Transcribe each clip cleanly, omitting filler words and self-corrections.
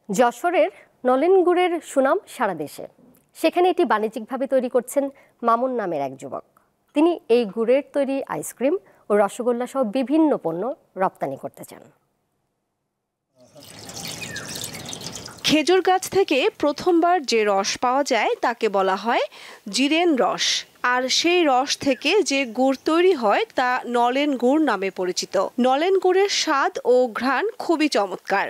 যশোরের নলেন গুড়ের সুনাম সারা দেশে। সেখানে এটি বাণিজ্যিকভাবে তৈরি করছেন মামুন নামের এক যুবক। তিনি এই গুড়ের তৈরি আইসক্রিম ও রসগোল্লা সহ বিভিন্ন পণ্য রপ্তানি করতে চান। খেজুর গাছ থেকে প্রথমবার যে রস পাওয়া যায় তাকে বলা হয় জিরেন রস, আর সেই রস থেকে যে গুড় তৈরি হয় তা নলেন গুড় নামে পরিচিত। নলেন গুড়ের স্বাদ ও ঘ্রাণ খুবই চমৎকার।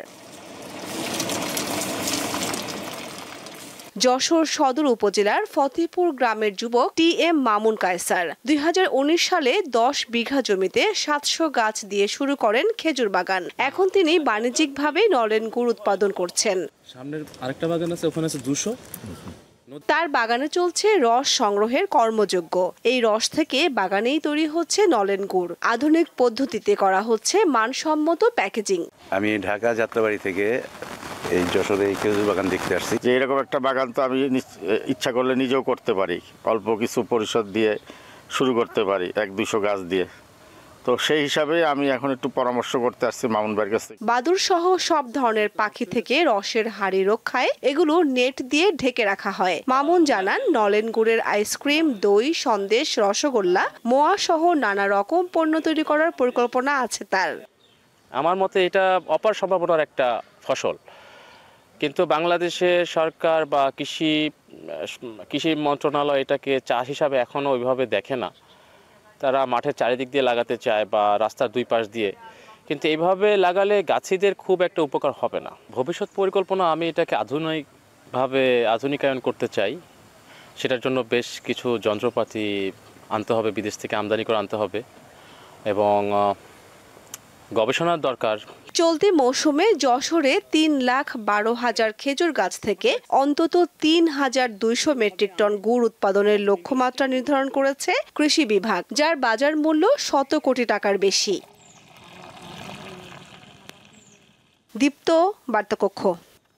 যশোর সদর উপজেলার ফতেপুর গ্রামের যুবক টি.এম. মামুন কায়সার 2019 সালে 10 বিঘা জমিতে 700 গাছ দিয়ে শুরু করেন খেজুর বাগান। এখন তিনি বাণিজ্যিকভাবে নলেন গুড় উৎপাদন করছেন। সামনের আরেকটা বাগান আছে, ওখানে আছে 200। তার বাগানে চলছে রস সংগ্রহের কর্মযজ্ঞ। এই রস থেকে বাগানেই তৈরি হচ্ছে নলেন গুড়। আধুনিক পদ্ধতিতে করা হচ্ছে মানসম্মত প্যাকেজিং। আমি ঢাকা যাত্রাবাড়ি থেকে এই যশোরে এই খেজুর বাগান দেখতে আসছি। যে এরকম একটা বাগান তো আমি ইচ্ছা করলে নিজেও করতে পারি, অল্প কিছু পরিশোধ দিয়ে শুরু করতে পারি, 100-200 গাছ দিয়ে। তো সেই হিসাবে আমি এখন একটু পরামর্শ করতে আসছি মামুন ভাইয়ের কাছে। বাদুড় সহ সব ধরনের পাখি থেকে রসের হাড়ি রক্ষায় এগুলো নেট দিয়ে ঢেকে রাখা হয়। মামুন জানান, নলেন গুড়ের আইসক্রিম, দই, সন্দেশ, রসগোল্লা, মোয়া সহ নানা রকম পণ্য তৈরি করার পরিকল্পনা আছে তার। আমার মতে এটা অপার সম্ভাবনার একটা ফসল, কিন্তু বাংলাদেশে সরকার বা কৃষি মন্ত্রণালয় এটাকে চাষ হিসাবে এখনও ওইভাবে দেখে না। তারা মাঠের চারিদিক দিয়ে লাগাতে চায় বা রাস্তার দুই পাশ দিয়ে, কিন্তু এইভাবে লাগালে গাছিদের খুব একটা উপকার হবে না। ভবিষ্যৎ পরিকল্পনা, আমি এটাকে আধুনিকায়ন করতে চাই। সেটার জন্য বেশ কিছু যন্ত্রপাতি আনতে হবে, বিদেশ থেকে আমদানি করে আনতে হবে, এবং গবেষণার দরকার। চলতি মৌসুমে যশোরে 3,12,000 খেজুর গাছ থেকে অন্তত 3,200 মেট্রিক টন গুড় উৎপাদনের লক্ষ্যমাত্রা নির্ধারণ করেছে কৃষি বিভাগ, যার বাজার মূল্য 100 কোটি টাকার বেশি। দীপ্ত, বার্তাকক্ষ।